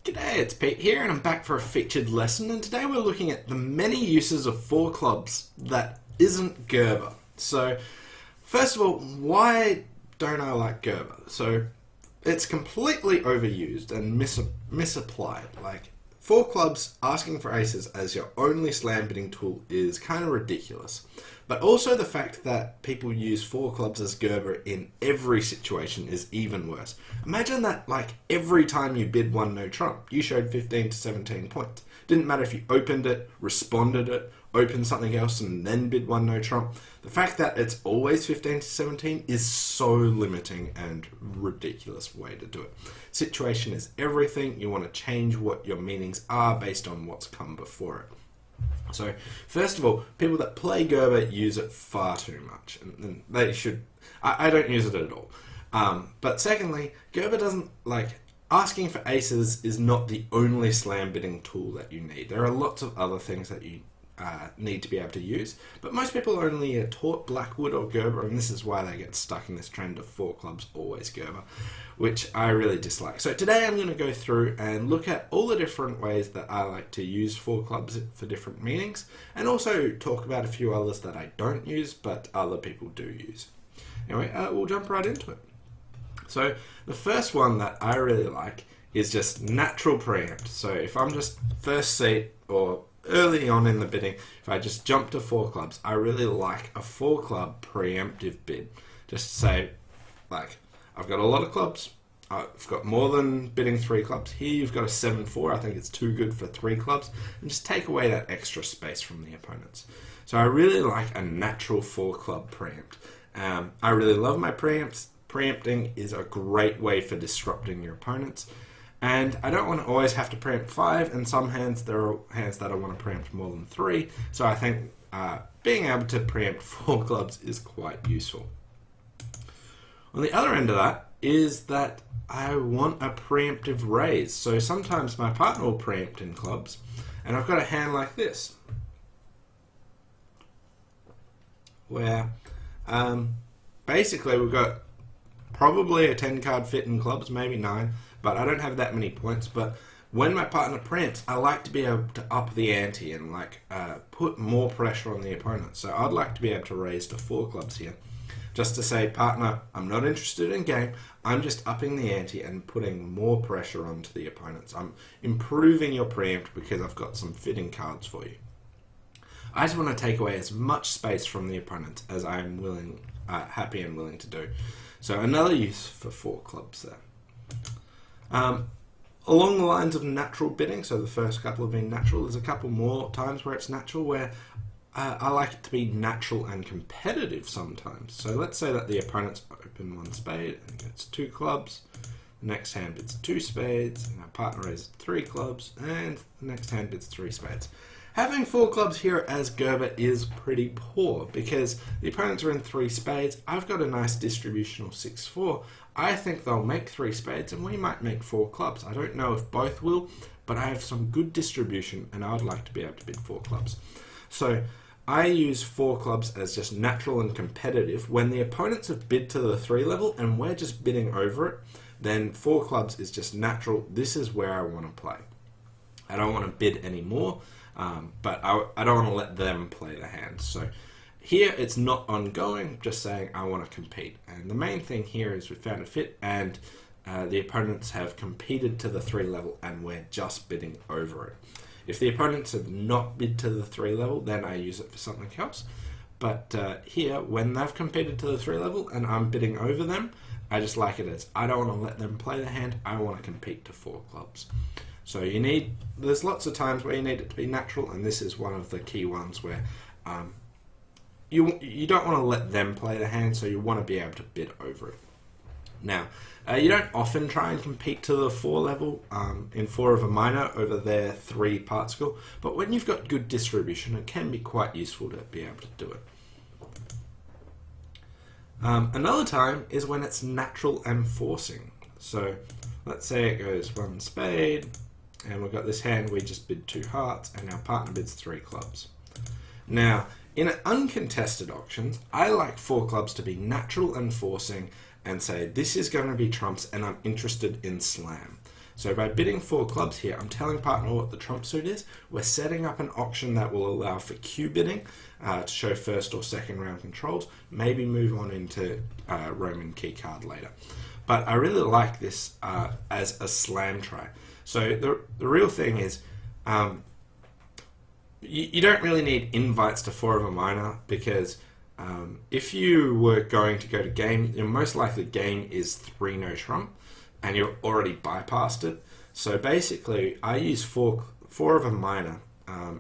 G'day, it's Pete here and I'm back for a featured lesson, and today we're looking at the many uses of four clubs that isn't Gerber. So first of all, why don't I like Gerber? So it's completely overused and misapplied. Like, four clubs asking for aces as your only slam bidding tool is kind of ridiculous. But also the fact that people use four clubs as Gerber in every situation is even worse. Imagine that, like, every time you bid one no trump, you showed 15 to 17 points. Didn't matter if you opened it, responded it, opened something else and then bid one no trump. The fact that it's always 15 to 17 is so limiting and ridiculous way to do it. Situation is everything. You want to change what your meanings are based on what's come before it. So, first of all, people that play Gerber use it far too much, and they should. I don't use it at all. But secondly, Gerber doesn't, asking for aces is not the only slam bidding tool that you need. There are lots of other things that you need to be able to use, but most people only are taught Blackwood or Gerber, and this is why they get stuck in this trend of four clubs always Gerber, which I really dislike. So today I'm going to go through and look at all the different ways that I like to use four clubs for different meanings, and also talk about a few others that I don't use but other people do use. Anyway, we'll jump right into it. So the first one that I really like is just natural preempt. So if I'm just first seat or early on in the bidding, if I just jump to four clubs, I really like a four club preemptive bid. Just to say, I've got a lot of clubs, I've got more than bidding three clubs. Here you've got a 7-4, I think it's too good for three clubs, and just take away that extra space from the opponents. So I really like a natural four club preempt. I really love my preempts. Preempting is a great way for disrupting your opponents. And I don't want to always have to preempt 5, and some hands, there are hands that I want to preempt more than 3, so I think being able to preempt 4 clubs is quite useful. On the other end of that is that I want a preemptive raise. So sometimes my partner will preempt in clubs, and I've got a hand like this, where basically we've got probably a 10 card fit in clubs, maybe 9, but I don't have that many points. But when my partner preempts, I like to be able to up the ante and put more pressure on the opponent. So I'd like to be able to raise to 4 clubs here, just to say, partner, I'm not interested in game, I'm just upping the ante and putting more pressure onto the opponents. I'm improving your preempt because I've got some fitting cards for you. I just want to take away as much space from the opponent as I'm happy and willing to do. So another use for 4 clubs there. Along the lines of natural bidding, so the first couple have been natural, there's a couple more times where it's natural, where I like it to be natural and competitive sometimes. So let's say that the opponent's open 1 spade and gets 2 clubs, the next hand bids 2 spades, and our partner raises 3 clubs, and the next hand bids 3 spades. Having 4 clubs here as Gerber is pretty poor because the opponents are in 3 spades. I've got a nice distributional 6-4. I think they'll make 3 spades and we might make 4 clubs. I don't know if both will, but I have some good distribution and I would like to be able to bid 4 clubs. So I use 4 clubs as just natural and competitive. When the opponents have bid to the 3 level and we're just bidding over it, then 4 clubs is just natural. This is where I want to play. I don't want to bid anymore. But I don't want to let them play the hand. So here it's not ongoing, just saying I want to compete. And the main thing here is we found a fit and the opponents have competed to the 3 level and we're just bidding over it. If the opponents have not bid to the 3 level, then I use it for something else. But here, when they've competed to the 3 level and I'm bidding over them, I just like it as I don't want to let them play the hand, I want to compete to 4 clubs. So there's lots of times where you need it to be natural, and this is one of the key ones where you don't want to let them play the hand, so you want to be able to bid over it. Now, you don't often try and compete to the 4 level in 4 of a minor over their 3 part score, but when you've got good distribution, it can be quite useful to be able to do it. Another time is when it's natural and forcing. So let's say it goes 1 spade, and we've got this hand, we just bid 2 hearts, and our partner bids 3 clubs. Now, in uncontested auctions, I like 4 clubs to be natural and forcing, and say, this is going to be trumps, and I'm interested in slam. So by bidding 4 clubs here, I'm telling partner what the trump suit is. We're setting up an auction that will allow for Q bidding to show first or second round controls, maybe move on into Roman key card later. But I really like this as a slam try. So the real thing is, you don't really need invites to 4 of a minor, because if you were going to go to game, your most likely game is 3 no trump, and you're already bypassed it. So basically, I use four of a minor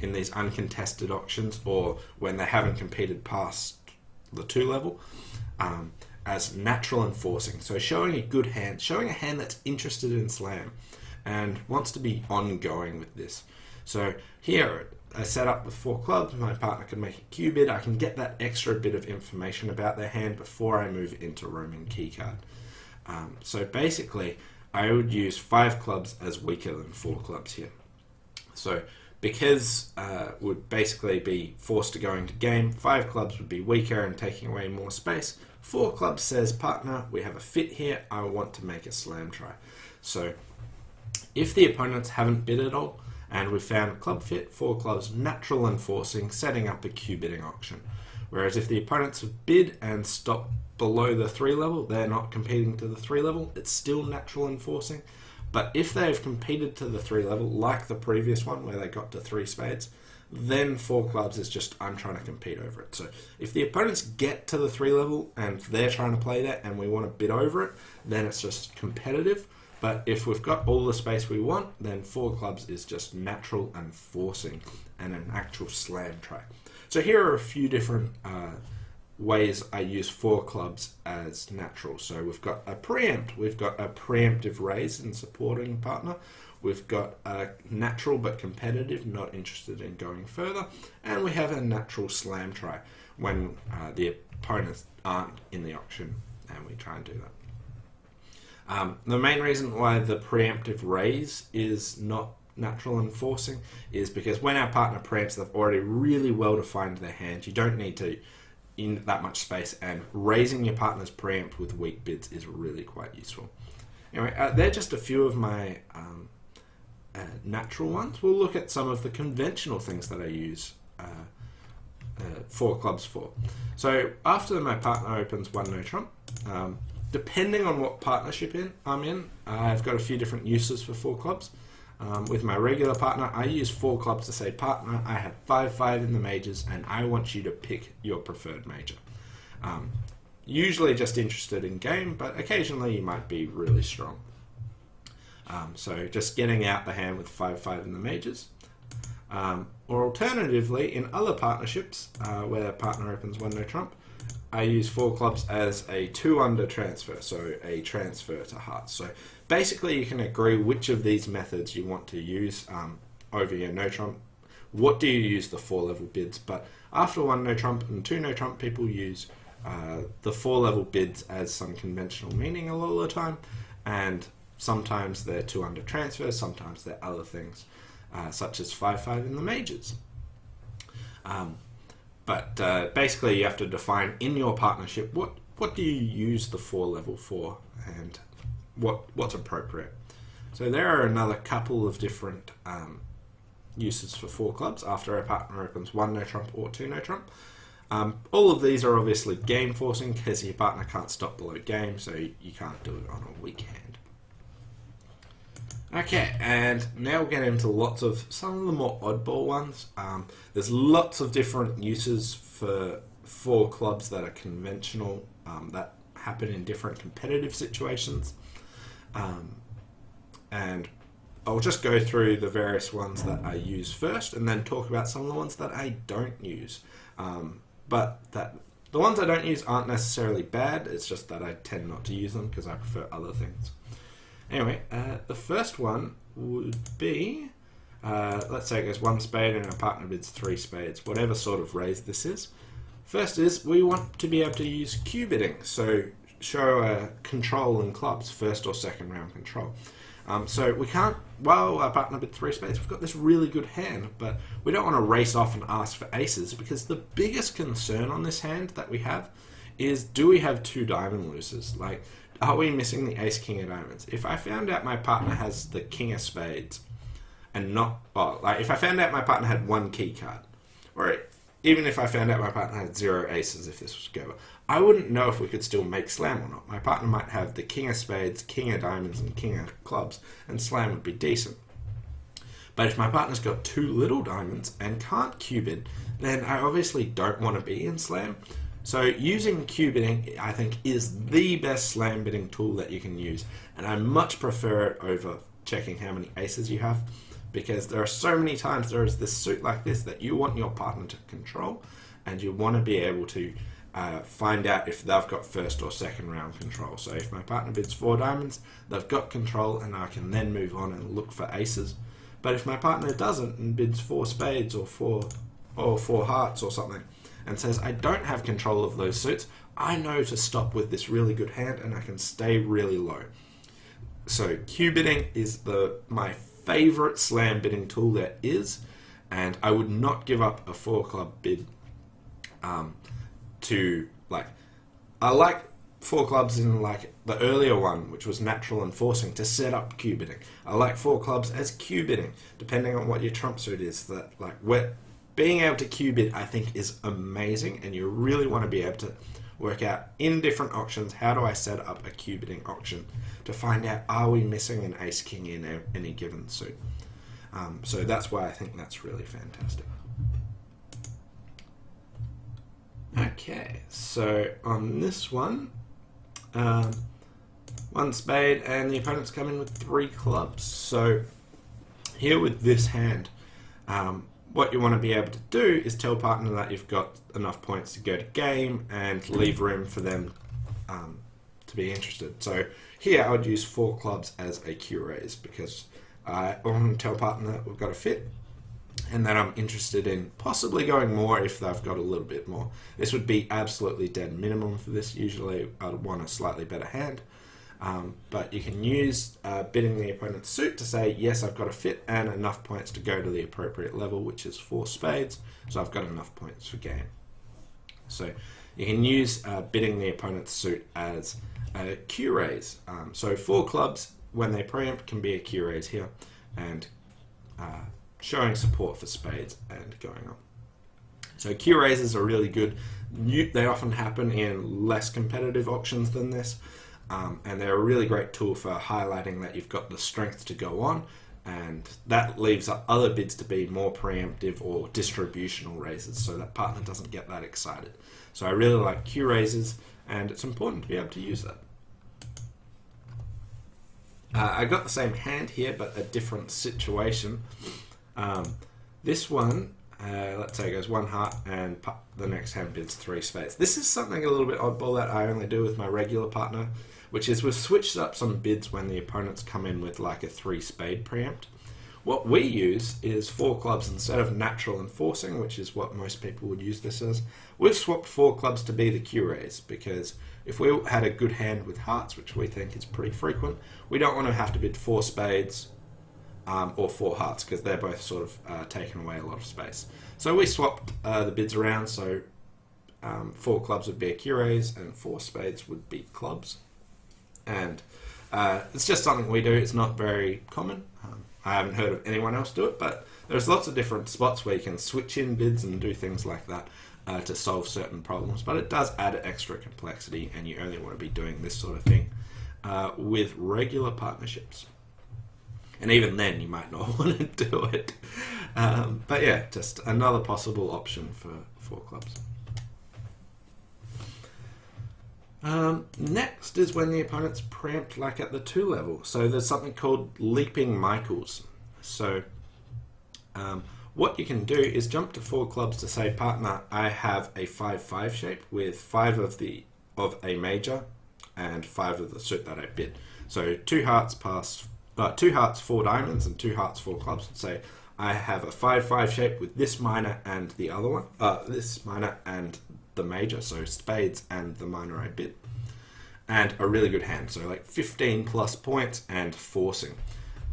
in these uncontested auctions, or when they haven't competed past the 2 level, as natural enforcing. So showing a good hand, showing a hand that's interested in slam and wants to be ongoing with this. So here, I set up with 4 clubs, my partner can make a Q bid, I can get that extra bit of information about their hand before I move into Roman keycard. So basically, I would use 5 clubs as weaker than 4 clubs here. So because would basically be forced to go into game, 5 clubs would be weaker and taking away more space. 4 clubs says, partner, we have a fit here, I want to make a slam try. So if the opponents haven't bid at all, and we've found club fit, 4 clubs, natural enforcing, setting up a Q bidding auction. Whereas if the opponents have bid and stopped below the 3 level, they're not competing to the 3 level, it's still natural enforcing. But if they've competed to the 3 level, like the previous one where they got to 3 spades, then 4 clubs is just, I'm trying to compete over it. So if the opponents get to the 3 level and they're trying to play that and we want to bid over it, then it's just competitive. But if we've got all the space we want, then 4 clubs is just natural and forcing and an actual slam try. So here are a few different ways I use 4 clubs as natural. So we've got a preempt, we've got a preemptive raise in supporting partner, we've got a natural but competitive, not interested in going further, and we have a natural slam try when the opponents aren't in the auction, and we try and do that. The main reason why the preemptive raise is not natural enforcing is because when our partner preempts, they've already really well defined their hand. You don't need to in that much space, and raising your partner's preempt with weak bids is really quite useful. Anyway, they're just a few of my natural ones. We'll look at some of the conventional things that I use 4 clubs for. So after my partner opens 1 no trump, depending on what partnership I'm in, I've got a few different uses for 4 clubs. With my regular partner, I use 4 clubs to say, partner, I have 5-5 in the majors and I want you to pick your preferred major. Usually just interested in game, but occasionally you might be really strong. So just getting out the hand with 5-5 in the majors. Or alternatively, in other partnerships where a partner opens 1 no trump, I use 4 clubs as a 2-under transfer, so a transfer to hearts. So basically you can agree which of these methods you want to use over your no trump. What do you use the 4 level bids? But after 1 no trump and 2 no trump, people use the 4 level bids as some conventional meaning a lot of the time, and sometimes they're 2-under transfers, sometimes they're other things, such as 5-5 in the majors. But basically you have to define in your partnership what do you use the 4 level for and what's appropriate. So there are another couple of different uses for 4 clubs after a partner opens 1 no trump or 2 no trump. All of these are obviously game forcing because your partner can't stop below game, so you can't do it on a weak hand. Okay, and now we'll get into some of the more oddball ones. There's lots of different uses for 4 clubs that are conventional, that happen in different competitive situations. And I'll just go through the various ones that I use first and then talk about some of the ones that I don't use. But the ones I don't use aren't necessarily bad, it's just that I tend not to use them because I prefer other things. Anyway, the first one would be, let's say it goes 1 spade and our partner bids 3 spades, whatever sort of raise this is. First is we want to be able to use Q bidding, so show a control in clubs, first or second round control. So we can't, while our partner bid 3 spades, we've got this really good hand, but we don't want to race off and ask for aces because the biggest concern on this hand that we have is, do we have 2 diamond losers? Like, are we missing the ace king of diamonds? If I found out my partner has the king of spades and not, well, like if I found out my partner had one key card, or even if I found out my partner had 0 aces, if this was Gerber, I wouldn't know if we could still make slam or not. My partner might have the king of spades, king of diamonds, and king of clubs, and slam would be decent. But if my partner's got 2 little diamonds and can't cubid, then I obviously don't want to be in slam. So using cubidding, I think, is the best slam bidding tool that you can use. And I much prefer it over checking how many aces you have, because there are so many times there is this suit like this that you want your partner to control, and you want to be able to find out if they've got first or second round control. So if my partner bids 4 diamonds, they've got control, and I can then move on and look for aces. But if my partner doesn't and bids 4 spades or 4 hearts or something, and says I don't have control of those suits, I know to stop with this really good hand and I can stay really low. So cubidding is my favorite slam bidding tool there is, and I would not give up a 4 club bid to, like, I like 4 clubs in like the earlier one, which was natural and forcing, to set up cubidding. I like 4 clubs as cubidding, depending on what your trump suit is. That, like, being able to cubid, I think, is amazing, and you really want to be able to work out in different auctions, how do I set up a cubidding auction to find out, are we missing an ace king in any given suit. So that's why I think that's really fantastic. Okay, so on this one, 1 spade, and the opponent's come in with 3 clubs. So here with this hand, what you want to be able to do is tell partner that you've got enough points to go to game and leave room for them to be interested. So here I would use 4 clubs as a Q raise, because I want to tell partner that we've got a fit and that I'm interested in possibly going more if they've got a little bit more. This would be absolutely dead minimum for this. Usually I'd want a slightly better hand. But you can use bidding the opponent's suit to say, yes, I've got a fit and enough points to go to the appropriate level, which is 4 spades, so I've got enough points for game. So you can use bidding the opponent's suit as a Q raise. So 4 clubs, when they preempt, can be a Q raise here, and showing support for spades and going on. So Q raises are really good. They often happen in less competitive auctions than this. And they're a really great tool for highlighting that you've got the strength to go on, and that leaves other bids to be more preemptive or distributional raises, so that partner doesn't get that excited. So I really like Q raises, and it's important to be able to use that. I got the same hand here, but a different situation. This one, let's say it goes 1 heart, and the next hand bids 3 spades. This is something a little bit oddball that I only do with my regular partner, which is we've switched up some bids when the opponents come in with like a 3 spade preempt. What we use is 4 clubs instead of natural and forcing, which is what most people would use this as. We've swapped 4 clubs to be the Q raise, because if we had a good hand with hearts, which we think is pretty frequent, we don't want to have to bid 4 spades or 4 hearts, because they're both sort of taking away a lot of space. So we swapped the bids around, so 4 clubs would be a Q raise and 4 spades would be clubs. And it's just something we do. It's not very common. I haven't heard of anyone else do it, but there's lots of different spots where you can switch in bids and do things like that to solve certain problems. But it does add extra complexity, and you only want to be doing this sort of thing with regular partnerships. And even then, you might not want to do it. But yeah, just another possible option for 4 clubs. Next is when the opponents preempt like at the 2 level. So there's something called leaping Michaels. So what you can do is jump to 4 clubs to say, partner, I have a 5-5 shape with 5 of a major and 5 of the suit that I bid. So 2 hearts, 4 diamonds, and 2 hearts, 4 clubs would say, I have a 5-5 shape with this minor and the other one, this minor and the major, so spades and the minor I bid, and a really good hand, so like 15 plus points and forcing.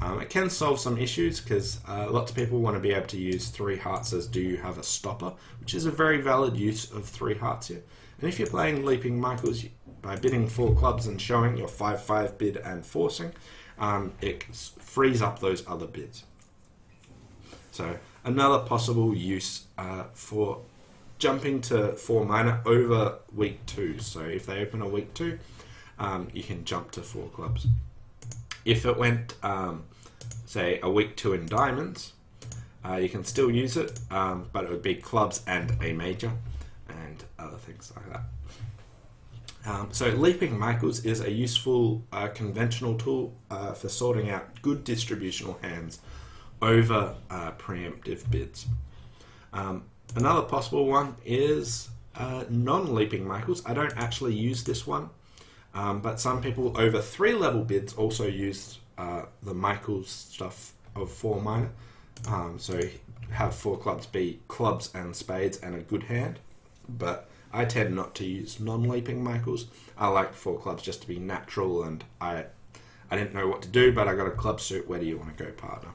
It can solve some issues, because lots of people want to be able to use 3 hearts as do you have a stopper, which is a very valid use of 3 hearts here. And if you're playing Leaping Michaels, by bidding 4 clubs and showing your 5-5 bid and forcing, it frees up those other bids. So another possible use for jumping to 4 minor over week 2. So if they open a week 2, you can jump to 4 clubs. If it went, say, a week 2 in diamonds, you can still use it, but it would be clubs and a major and other things like that. So Leaping Michaels is a useful conventional tool for sorting out good distributional hands over preemptive bids. Another possible one is non-Leaping Michaels. I don't actually use this one, but some people over 3 level bids also use the Michaels stuff of 4 minor. So have 4 clubs be clubs and spades and a good hand, but I tend not to use non-Leaping Michaels. I like 4 clubs just to be natural, and I didn't know what to do, but I got a club suit. Where do you want to go, partner?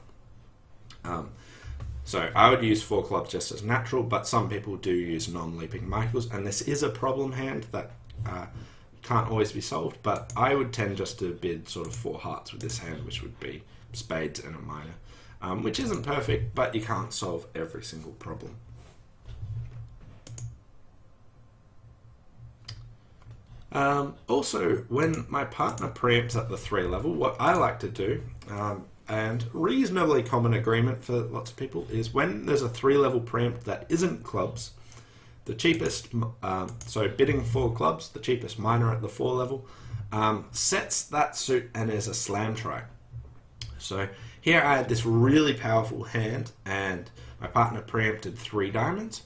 So I would use 4 clubs just as natural, but some people do use non-Leaping Michaels, and this is a problem hand that can't always be solved, but I would tend just to bid sort of 4 hearts with this hand, which would be spades and a minor, which isn't perfect, but you can't solve every single problem. Also, when my partner preempts at the 3 level, what I like to do, and reasonably common agreement for lots of people, is when there's a 3 level preempt that isn't clubs, the cheapest, so bidding 4 clubs, the cheapest minor at the 4 level, sets that suit and is a slam try. So here I had this really powerful hand and my partner preempted 3 diamonds,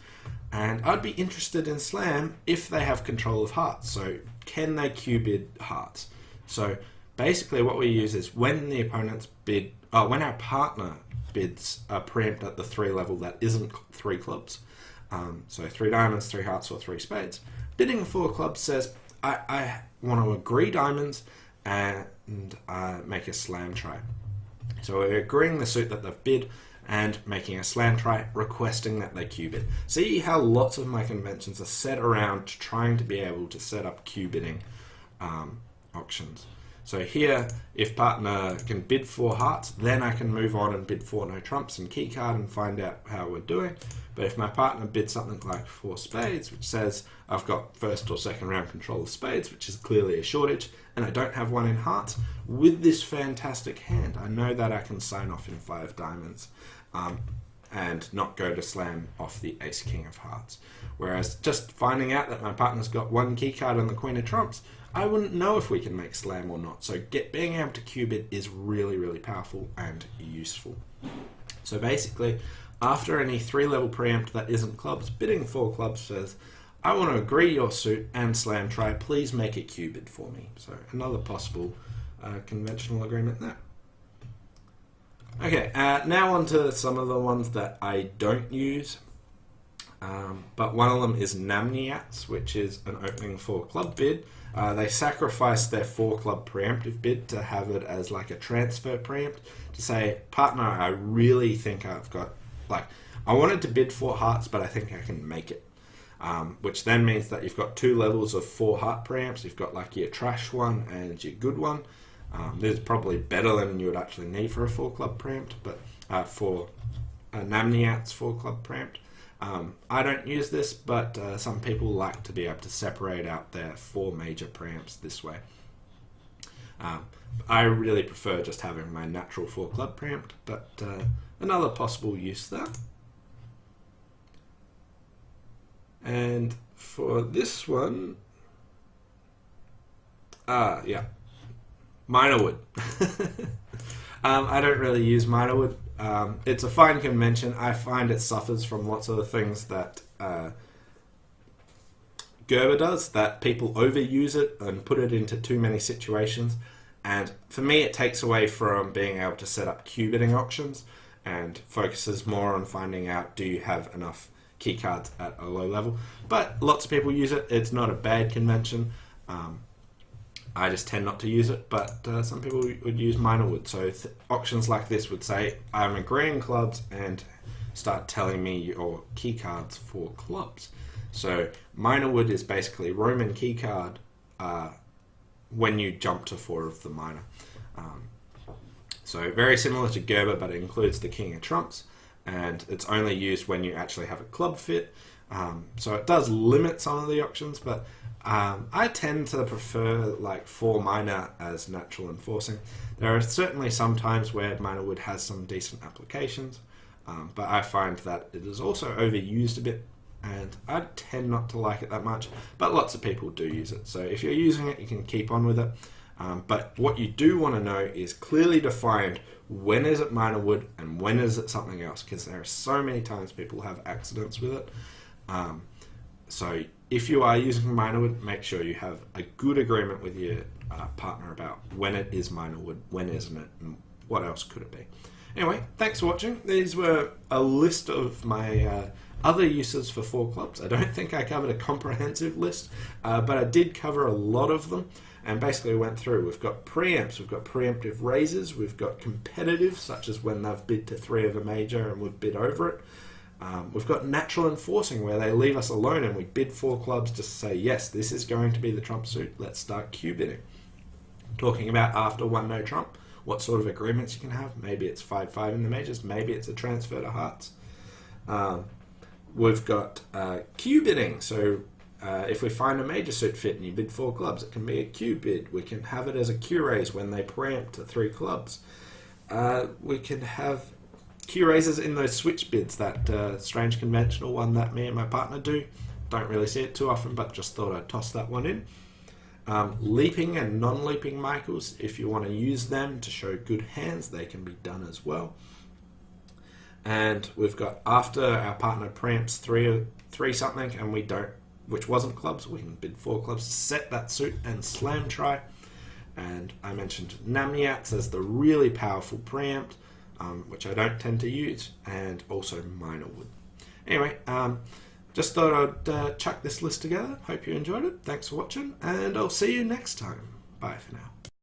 and I'd be interested in slam if they have control of hearts. So can they Q-bid hearts? So basically what we use is when the opponents bid, when our partner bids a preempt at the 3 level that isn't 3 clubs, so 3 diamonds, 3 hearts, or 3 spades, bidding 4 clubs says, I want to agree diamonds and make a slam try. So we're agreeing the suit that they've bid and making a slam try, requesting that they Q-bid. See how lots of my conventions are set around trying to be able to set up Q-bidding auctions. So here, if partner can bid 4 hearts, then I can move on and bid 4 no trumps and keycard and find out how we're doing. But if my partner bids something like 4 spades, which says I've got first or second round control of spades, which is clearly a shortage, and I don't have one in hearts, with this fantastic hand, I know that I can sign off in 5 diamonds and not go to slam off the ace king of hearts. Whereas just finding out that my partner's got 1 keycard and the queen of trumps, I wouldn't know if we can make slam or not. So being able to Q-bid is really, really powerful and useful. So basically, after any 3 level preempt that isn't clubs, bidding 4 clubs says, I want to agree your suit and slam try, please make a Q-bid for me. So another possible conventional agreement there. Okay, now on to some of the ones that I don't use. But one of them is Namniats, which is an opening 4 club bid. They sacrifice their 4 club preemptive bid to have it as like a transfer preempt to say, partner, I really think I've got, like, I wanted to bid 4 hearts, but I think I can make it. Which then means that you've got 2 levels of 4 heart preempts. You've got like your trash one and your good one. This is probably better than you would actually need for a 4 club preempt, but for Namniat's 4 club preempt. I don't use this, but some people like to be able to separate out their 4 major preempts this way. I really prefer just having my natural 4 club preempt, but another possible use there. And for this one, yeah, minor wood. I don't really use minor wood. It's a fine convention. I find it suffers from lots of the things that Gerber does, that people overuse it and put it into too many situations. And for me, it takes away from being able to set up Q-bidding auctions and focuses more on finding out, do you have enough key cards at a low level? But lots of people use it. It's not a bad convention. I just tend not to use it, but some people would use minor wood. So auctions like this would say, I'm agreeing clubs, and start telling me your key cards for clubs. So minor wood is basically Roman key card when you jump to 4 of the minor. So very similar to Gerber, but it includes the king of trumps, and it's only used when you actually have a club fit. So it does limit some of the options, but I tend to prefer like 4 minor as natural enforcing. There are certainly some times where minor wood has some decent applications, but I find that it is also overused a bit, and I tend not to like it that much, but lots of people do use it. So if you're using it, you can keep on with it. But what you do want to know is clearly defined when is it minor wood and when is it something else, because there are so many times people have accidents with it. So if you are using minor wood, make sure you have a good agreement with your partner about when it is minor wood, when isn't it, and what else could it be. Anyway, thanks for watching. These were a list of my other uses for 4 clubs. I don't think I covered a comprehensive list, but I did cover a lot of them. And basically went through, we've got preempts, we've got preemptive raises, we've got competitive, such as when they've bid to 3 of a major and we've bid over it. We've got natural enforcing, where they leave us alone and we bid 4 clubs just to say, yes, this is going to be the trump suit, let's start Q bidding. Talking about after 1 no trump, what sort of agreements you can have. Maybe it's 5-5 in the majors, maybe it's a transfer to hearts. We've got Q bidding, so if we find a major suit fit and you bid 4 clubs, it can be a Q bid. We can have it as a Q raise when they preempt to 3 clubs. We can have Q raises in those switch bids, that strange conventional one that me and my partner do. Don't really see it too often, but just thought I'd toss that one in. Leaping and non-leaping Michaels, if you want to use them to show good hands, they can be done as well. And we've got after our partner preempts 3 something and we don't, which wasn't clubs, we can bid 4 clubs to set that suit and slam try. And I mentioned Namniats as the really powerful preempt, which I don't tend to use, and also minor wood. Anyway, just thought I'd chuck this list together. Hope you enjoyed it. Thanks for watching, and I'll see you next time. Bye for now.